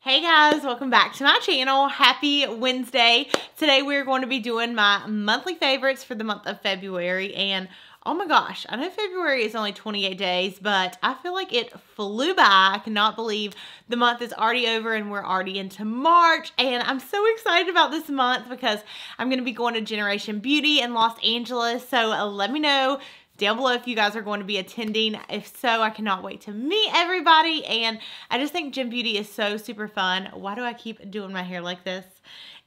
Hey guys, welcome back to my channel. Happy Wednesday. Today we're going to be doing my monthly favorites for the month of February, and oh my gosh, I know February is only 28 days, but I feel like it flew by. I cannot believe the month is already over and we're already into March, and I'm so excited about this month because I'm going to be going to Generation Beauty in Los Angeles, so let me know down below if you guys are going to be attending. If so, I cannot wait to meet everybody, and I just think Gen Beauty is so super fun. Why do I keep doing my hair like this?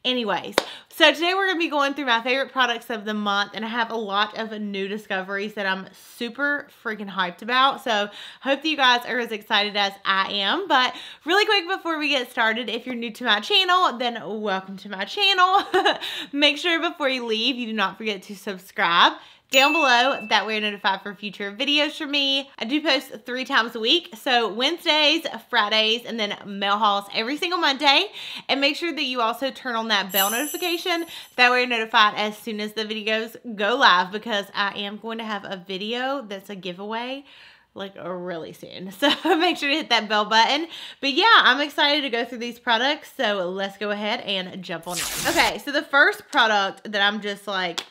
Anyways, so today we're going to be going through my favorite products of the month, and I have a lot of new discoveries that I'm super freaking hyped about. So hope that you guys are as excited as I am. But really quick before we get started, if you're new to my channel, then welcome to my channel. Make sure before you leave, you do not forget to subscribe down below. That way you're notified for future videos from me. I do post 3 times a week. So Wednesdays, Fridays, and then mail hauls every single Monday. And make sure that you also turn on that bell notification. That way you're notified as soon as the videos go live, because I am going to have a video that's a giveaway like really soon. So make sure to hit that bell button. But yeah, I'm excited to go through these products. So let's go ahead and jump on it. Okay, so the first product that I'm just like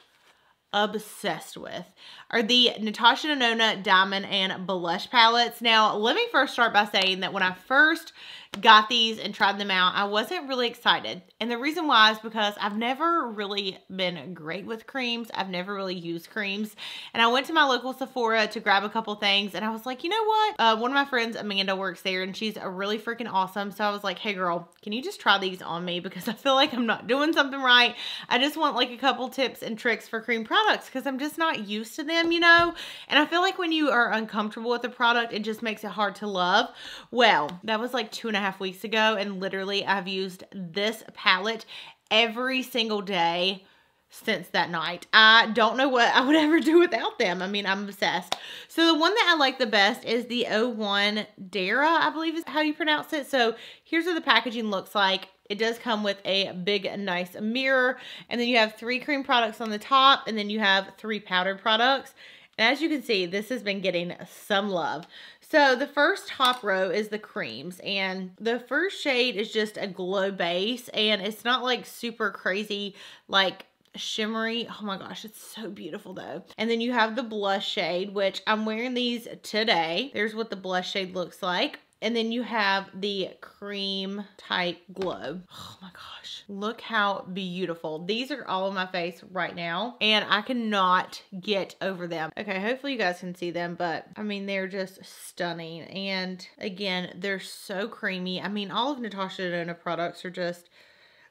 obsessed with are the Natasha No No Diamond and Blush palettes. Now, let me first start by saying that when I first got these and tried them out, I wasn't really excited. And the reason why is because I've never really been great with creams. I've never really used creams. And I went to my local Sephora to grab a couple things, and I was like, you know what? One of my friends, Amanda, works there, and she's really freaking awesome. So I was like, hey girl, can you just try these on me? Because I feel like I'm not doing something right. I just want like a couple tips and tricks for cream products because I'm just not used to them, you know? And I feel like when you are uncomfortable with a product, it just makes it hard to love. Well, that was like 2.5 weeks ago, and literally I've used this palette every single day since that night. I don't know what I would ever do without them. I mean, I'm obsessed. So the one that I like the best is the 01 Dara, I believe is how you pronounce it. So here's what the packaging looks like. It does come with a big, nice mirror, and then you have 3 cream products on the top, and then you have 3 powdered products. And as you can see, this has been getting some love. So the first top row is the creams, and the first shade is just a glow base, and it's not like super crazy like shimmery. Oh my gosh, it's so beautiful though. And then you have the blush shade, which I'm wearing these today. There's what the blush shade looks like. And then you have the cream type glow. Oh my gosh, look how beautiful. These are all on my face right now, and I cannot get over them. Okay, hopefully you guys can see them, but I mean, they're just stunning. And again, they're so creamy. I mean, all of Natasha No No products are just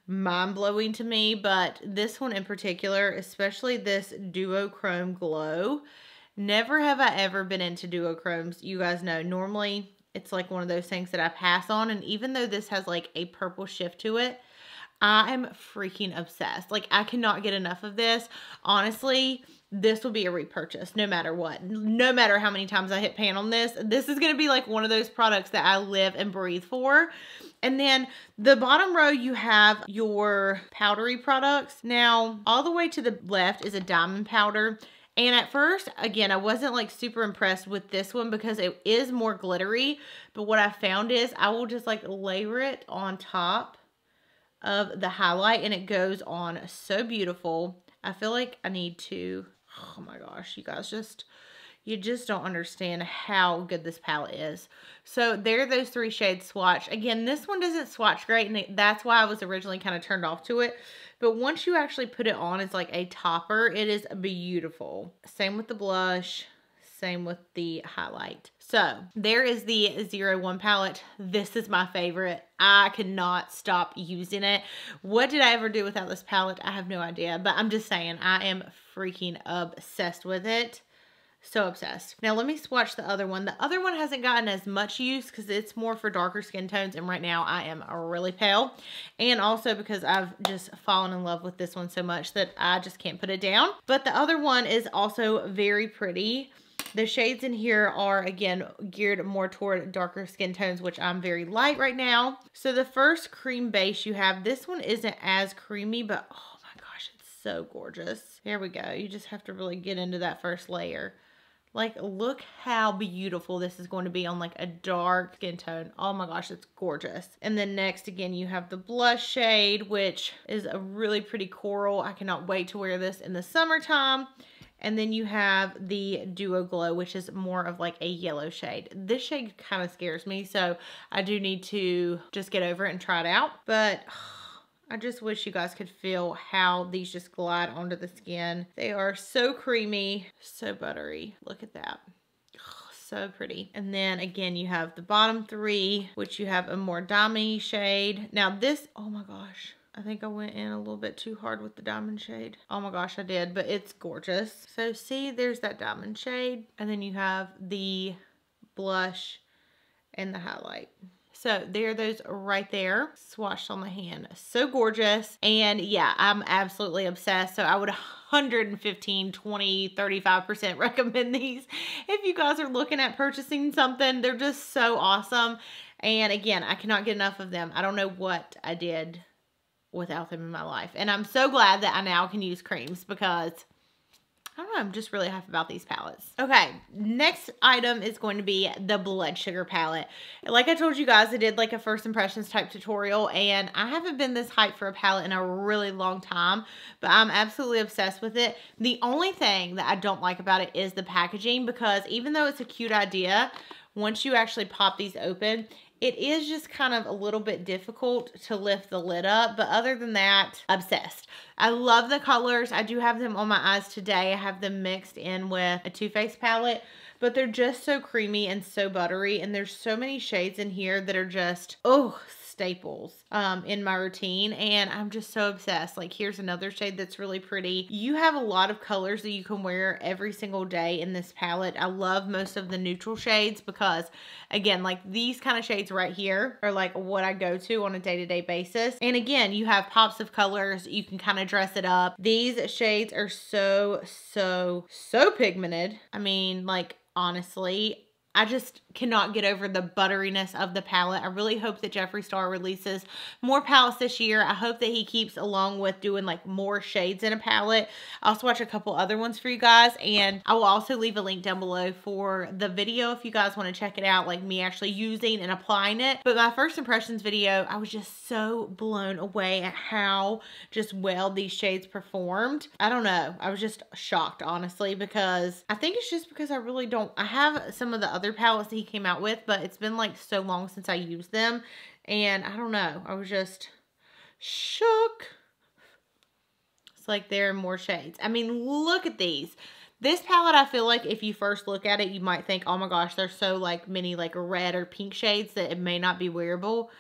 mind-blowing to me, but this one in particular, especially this duochrome glow. Never have I ever been into duochromes. You guys know, normally it's like one of those things that I pass on, and even though this has like a purple shift to it, I am freaking obsessed. Like, I cannot get enough of this. Honestly, this will be a repurchase no matter what. No matter how many times I hit pan on this, this is going to be like one of those products that I live and breathe for. And then the bottom row, you have your powdery products. Now, all the way to the left is a diamond powder. And at first, again, I wasn't like super impressed with this one because it is more glittery. But what I found is I will just like layer it on top of the highlight, and it goes on so beautiful. I feel like I need to, oh my gosh, you guys you just don't understand how good this palette is. So there are those 3 shades swatched. Again, this one doesn't swatch great, and that's why I was originally kind of turned off to it. But once you actually put it on as like a topper, it is beautiful. Same with the blush, same with the highlight. So there is the 01 palette. This is my favorite. I cannot stop using it. What did I ever do without this palette? I have no idea, but I'm just saying I am freaking obsessed with it. So obsessed. Now let me swatch the other one. The other one hasn't gotten as much use because it's more for darker skin tones, and right now I am really pale. And also because I've just fallen in love with this one so much that I just can't put it down. But the other one is also very pretty. The shades in here are, again, geared more toward darker skin tones, which I'm very light right now. So the first cream base you have, this one isn't as creamy, but oh my gosh, it's so gorgeous. There we go. You just have to really get into that first layer. Like, look how beautiful this is going to be on like a dark skin tone. Oh my gosh, it's gorgeous. And then next, again, you have the blush shade, which is a really pretty coral. I cannot wait to wear this in the summertime. And then you have the Duo Glow, which is more of like a yellow shade. This shade kind of scares me, so I do need to just get over it and try it out. But I just wish you guys could feel how these just glide onto the skin. They are so creamy, so buttery. Look at that. So pretty. And then again, you have the bottom three, which you have a more diamond shade. Now this, oh my gosh, I think I went in a little bit too hard with the diamond shade. Oh my gosh, I did, but it's gorgeous. So see, there's that diamond shade. And then you have the blush and the highlight. So there are those right there, swatched on the hand. So gorgeous. And yeah, I'm absolutely obsessed. So I would 115, 20, 35% recommend these. If you guys are looking at purchasing something, they're just so awesome. And again, I cannot get enough of them. I don't know what I did without them in my life. And I'm so glad that I now can use creams because I don't know, I'm just really hyped about these palettes. Okay, next item is going to be the Blood Sugar palette. Like I told you guys, I did like a first impressions type tutorial, and I haven't been this hyped for a palette in a really long time, but I'm absolutely obsessed with it. The only thing that I don't like about it is the packaging, because even though it's a cute idea, once you actually pop these open, it is just kind of a little bit difficult to lift the lid up, but other than that, obsessed. I love the colors. I do have them on my eyes today. I have them mixed in with a Too Faced palette, but they're just so creamy and so buttery, and there's so many shades in here that are just, oh, staples in my routine, and I'm just so obsessed. Like, here's another shade that's really pretty. You have a lot of colors that you can wear every single day in this palette. I love most of the neutral shades because, again, like these kind of shades right here are like what I go to on a day-to-day basis. And again, you have pops of colors. You can kind of dress it up. These shades are so pigmented. I mean, like, honestly, I just cannot get over the butteriness of the palette. I really hope that Jeffree Star releases more palettes this year. I hope that he keeps along with doing like more shades in a palette. I'll also watch a couple other ones for you guys, and I will also leave a link down below for the video if you guys want to check it out, like me actually using and applying it. But my first impressions video, I was just so blown away at how just well these shades performed. I don't know. I was just shocked, honestly, because I think it's just because I have some of the other palettes that he came out with, but it's been like so long since I used them, and I don't know, I was just shook. It's like there are more shades. I mean, look at these. This palette, I feel like if you first look at it, you might think, oh my gosh, there's so like many like red or pink shades that it may not be wearable.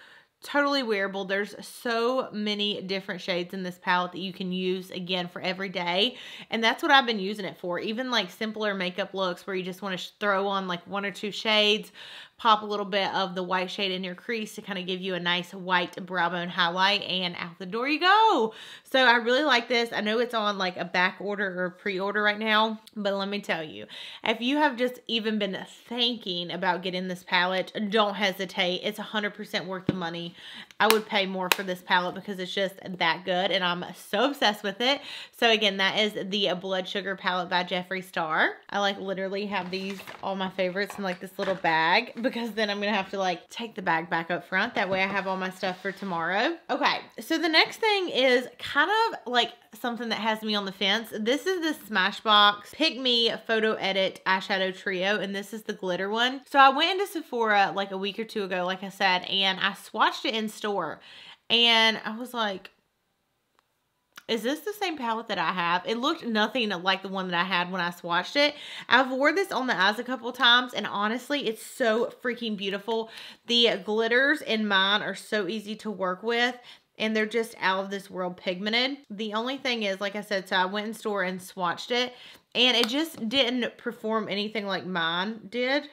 Totally wearable. There's so many different shades in this palette that you can use, again, for every day. And that's what I've been using it for. Even like simpler makeup looks where you just want to throw on like one or two shades, pop a little bit of the white shade in your crease to kind of give you a nice white brow bone highlight, and out the door you go. So I really like this. I know it's on like a back order or pre-order right now, but let me tell you, if you have just even been thinking about getting this palette, don't hesitate. It's 100% worth the money. I would pay more for this palette because it's just that good, and I'm so obsessed with it. So again, that is the Blood Sugar palette by Jeffree Star. I like literally have these, all my favorites, in like this little bag, because then I'm gonna have to like take the bag back up front. That way I have all my stuff for tomorrow. Okay, so the next thing is kind of like something that has me on the fence. This is the Smashbox Pick Me Photo Edit Eyeshadow Trio, and this is the glitter one. So I went into Sephora like a week or two ago, like I said, and I swatched it in store, and I was like, is this the same palette that I have? It looked nothing like the one that I had when I swatched it. I've wore this on the eyes a couple times, and honestly, it's so freaking beautiful. The glitters in mine are so easy to work with, and they're just out of this world pigmented. The only thing is, like I said, so I went in store and swatched it, and it just didn't perform anything like mine did.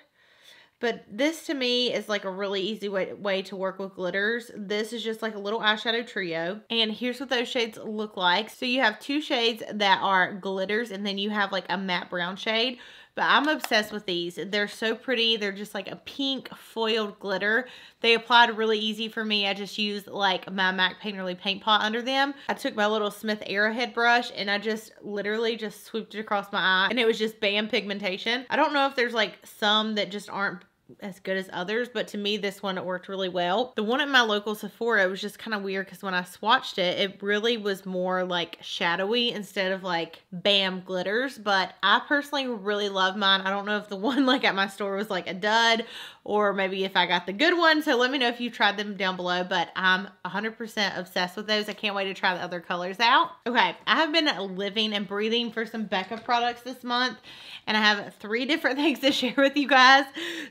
But this to me is like a really easy way to work with glitters. This is just like a little eyeshadow trio. And here's what those shades look like. So you have two shades that are glitters, and then you have like a matte brown shade. but I'm obsessed with these. They're so pretty. They're just like a pink foiled glitter. They applied really easy for me. I just used like my MAC Painterly paint pot under them. I took my little Smith Arrowhead brush and I just literally just swooped it across my eye, and it was just bam pigmentation. I don't know if there's like some that just aren't as good as others, but to me this one, it worked really well. The one at my local Sephora, it was just kind of weird because when I swatched it, it really was more like shadowy instead of like bam glitters, but I personally really love mine. I don't know if the one like at my store was like a dud or maybe if I got the good one, so let me know if you tried them down below, but I'm 100% obsessed with those. I can't wait to try the other colors out. Okay, I have been living and breathing for some Becca products this month, and I have 3 different things to share with you guys.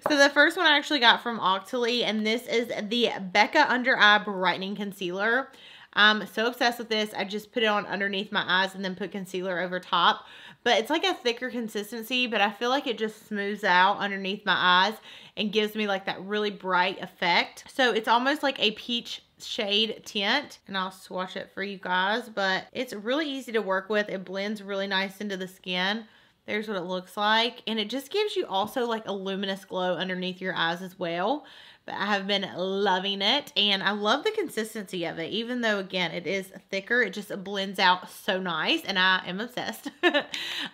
So the first one I actually got from Octoly, and this is the Becca Under Eye Brightening Concealer. I'm so obsessed with this. I just put it on underneath my eyes and then put concealer over top. But it's like a thicker consistency, but I feel like it just smooths out underneath my eyes and gives me like that really bright effect. So it's almost like a peach shade tint, and I'll swatch it for you guys, but it's really easy to work with. It blends really nice into the skin. There's what it looks like, and it just gives you also like a luminous glow underneath your eyes as well. But I have been loving it, and I love the consistency of it. Even though, again, it is thicker, it just blends out so nice, and I am obsessed.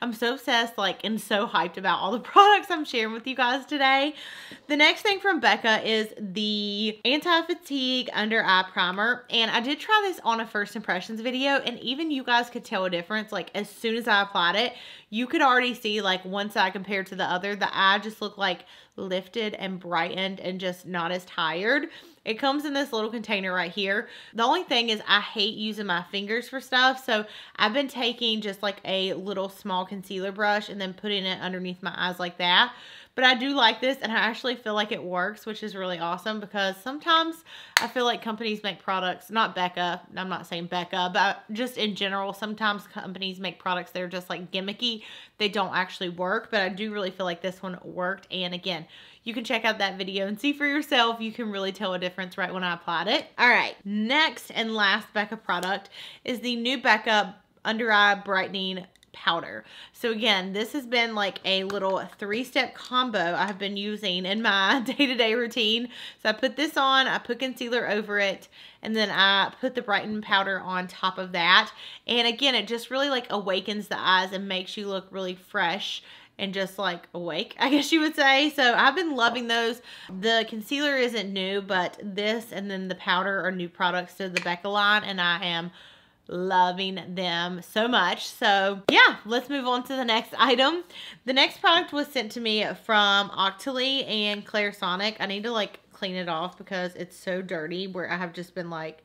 I'm so obsessed, like, and so hyped about all the products I'm sharing with you guys today. The next thing from Becca is the Anti-Fatigue Under Eye Primer, and I did try this on a first impressions video, and even you guys could tell a difference. Like, as soon as I applied it, you could already see, like, one side compared to the other, the eye just looked like lifted and brightened and just not as tired. It comes in this little container right here. The only thing is I hate using my fingers for stuff, so I've been taking just like a little small concealer brush and then putting it underneath my eyes like that. But I do like this, and I actually feel like it works, which is really awesome, because sometimes I feel like companies make products, not Becca, I'm not saying Becca, but just in general, sometimes companies make products that are just like gimmicky. They don't actually work, but I do really feel like this one worked. And again, you can check out that video and see for yourself. You can really tell a difference right when I applied it. All right, next and last Becca product is the new Becca Under Eye Brightening Powder. So again, this has been like a little 3-step combo I've been using in my day-to-day routine. So I put this on, I put concealer over it, and then I put the brightening powder on top of that. And again, it just really like awakens the eyes and makes you look really fresh and just like awake, I guess you would say. So I've been loving those. The concealer isn't new, but this and then the powder are new products to the Becca line, and I am loving them so much. So yeah, let's move on to the next item. The next product was sent to me from Octoly and Clarisonic. I need to like clean it off because it's so dirty, where I have just been like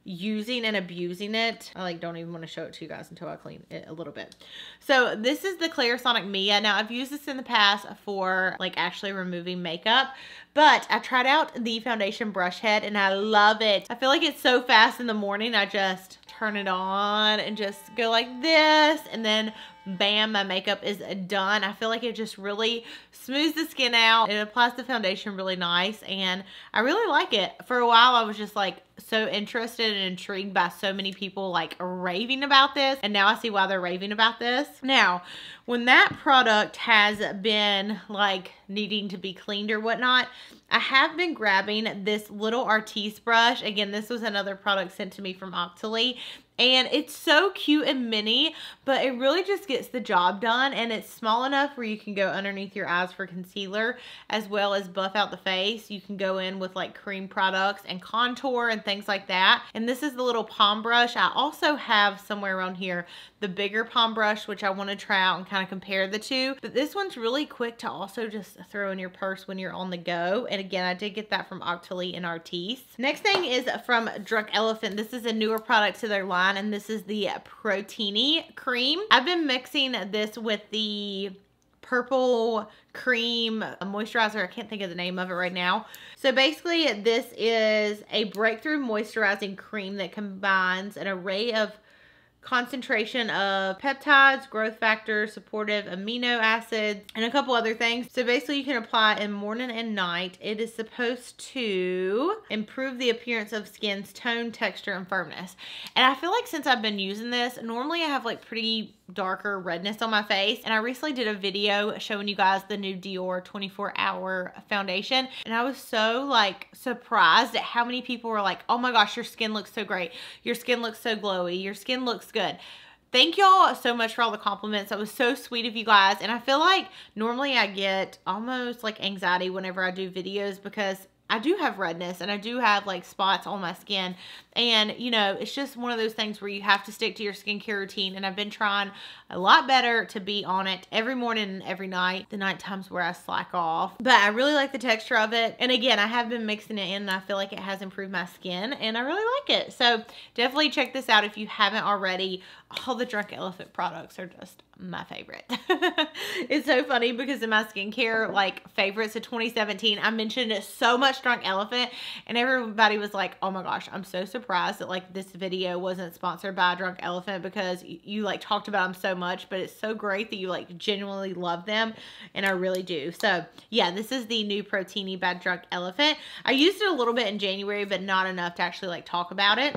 using and abusing it. I like don't even want to show it to you guys until I clean it a little bit. So this is the Clarisonic Mia. Now I've used this in the past for like actually removing makeup, but I tried out the foundation brush head and I love it. I feel like it's so fast in the morning. I just turn it on and just go like this, and then bam, my makeup is done. I feel like it just really smooths the skin out. It applies the foundation really nice, and I really like it. For a while, I was just like so interested and intrigued by so many people like raving about this, and now I see why they're raving about this. Now, when that product has been like needing to be cleaned or whatnot, I have been grabbing this little Artiste brush. Again, this was another product sent to me from Octoly, and it's so cute and mini, but it really just gets the job done, and it's small enough where you can go underneath your eyes for concealer as well as buff out the face. You can go in with like cream products and contour and things like that. And this is the little palm brush. I also have somewhere around here the bigger palm brush, which I want to try out and kind of compare the two. But this one's really quick to also just throw in your purse when you're on the go. And again, I did get that from Octoly and Artiste. Next thing is from Drunk Elephant. This is a newer product to their line, and this is the Proteini cream. I've been mixing this with the purple cream moisturizer. I can't think of the name of it right now. So basically, this is a breakthrough moisturizing cream that combines an array of concentration of peptides, growth factors, supportive amino acids, and a couple other things. So basically you can apply in morning and night. It is supposed to improve the appearance of skin's tone, texture, and firmness. And I feel like since I've been using this, normally I have like pretty darker redness on my face. And I recently did a video showing you guys the new Dior 24-hour foundation. And I was so like surprised at how many people were like, oh my gosh, your skin looks so great. Your skin looks so glowy. Your skin looks good. Thank y'all so much for all the compliments. That was so sweet of you guys. And I feel like normally I get almost like anxiety whenever I do videos because I do have redness and I do have like spots on my skin. And you know, it's just one of those things where you have to stick to your skincare routine. And I've been trying a lot better to be on it every morning and every night. The night times where I slack off. But I really like the texture of it. And again, I have been mixing it in and I feel like it has improved my skin and I really like it. So definitely check this out if you haven't already. All the Drunk Elephant products are just my favorite. It's so funny because in my skincare like favorites of 2017, I mentioned so much Drunk Elephant and everybody was like, oh my gosh, I'm so surprised that like this video wasn't sponsored by Drunk Elephant because you like talked about them so much, but it's so great that you like genuinely love them, and I really do. So yeah, this is the new Protini by Drunk Elephant. I used it a little bit in January, but not enough to actually like talk about it.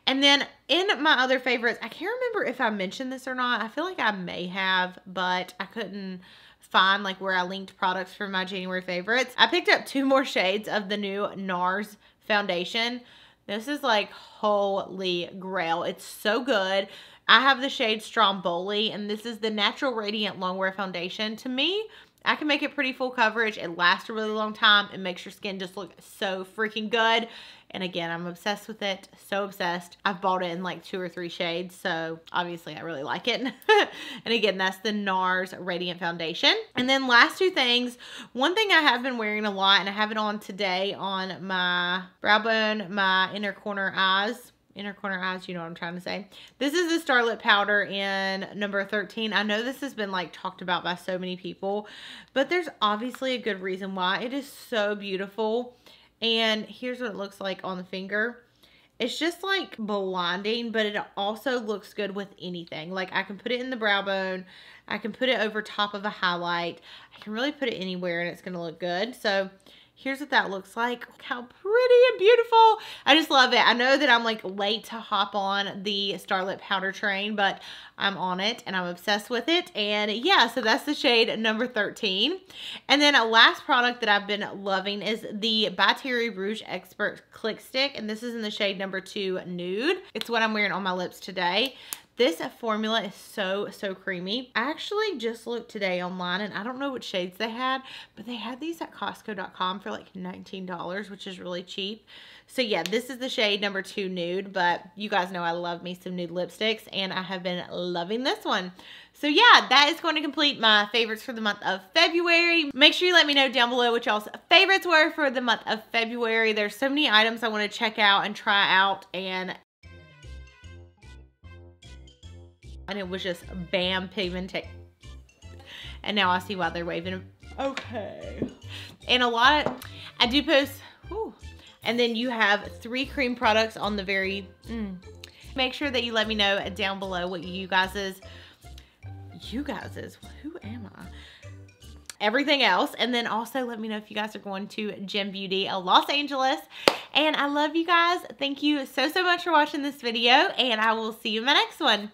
And then in my other favorites, I can't remember if I mentioned this or not. I feel like I may have, but I couldn't find like where I linked products for my January favorites. I picked up 2 more shades of the new NARS foundation. This is like holy grail. It's so good. I have the shade Stromboli, and this is the Natural Radiant Longwear Foundation. To me, I can make it pretty full coverage. It lasts a really long time. It makes your skin just look so freaking good. And again, I'm obsessed with it. So obsessed. I've bought it in like 2 or 3 shades. So obviously I really like it. And again, that's the NARS Radiant Foundation. And then last 2 things. One thing I have been wearing a lot, and I have it on today on my brow bone, my inner corner eyes. Inner corner eyes, you know what I'm trying to say. This is the Starlit Powder in number 13. I know this has been like talked about by so many people, but there's obviously a good reason why. It is so beautiful. And here's what it looks like on the finger. It's just like blinding, but it also looks good with anything. Like I can put it in the brow bone. I can put it over top of a highlight. I can really put it anywhere and it's going to look good. So here's what that looks like. Look how pretty and beautiful. I just love it. I know that I'm like late to hop on the Starlit Powder train, but I'm on it and I'm obsessed with it. And yeah, so that's the shade number 13. And then a last product that I've been loving is the By Terry Rouge Expert Click Stick. And this is in the shade number 2 Nude. It's what I'm wearing on my lips today. This formula is so creamy. I actually just looked today online and I don't know what shades they had, but they had these at Costco.com for like $19, which is really cheap. So yeah, this is the shade number 2 Nude, but you guys know I love me some nude lipsticks and I have been loving this one. So yeah, that is going to complete my favorites for the month of February. Make sure you let me know down below what y'all's favorites were for the month of February. There's so many items I want to check out and try out, and it was just bam pigmentation. And now I see why they're waving. Okay. And a lot of, I do post, ooh, and then you have 3 cream products on the very, Make sure that you let me know down below what you guys is, who am I? Everything else. And then also let me know if you guys are going to Gem Beauty Los Angeles. And I love you guys. Thank you so much for watching this video, and I will see you in my next one.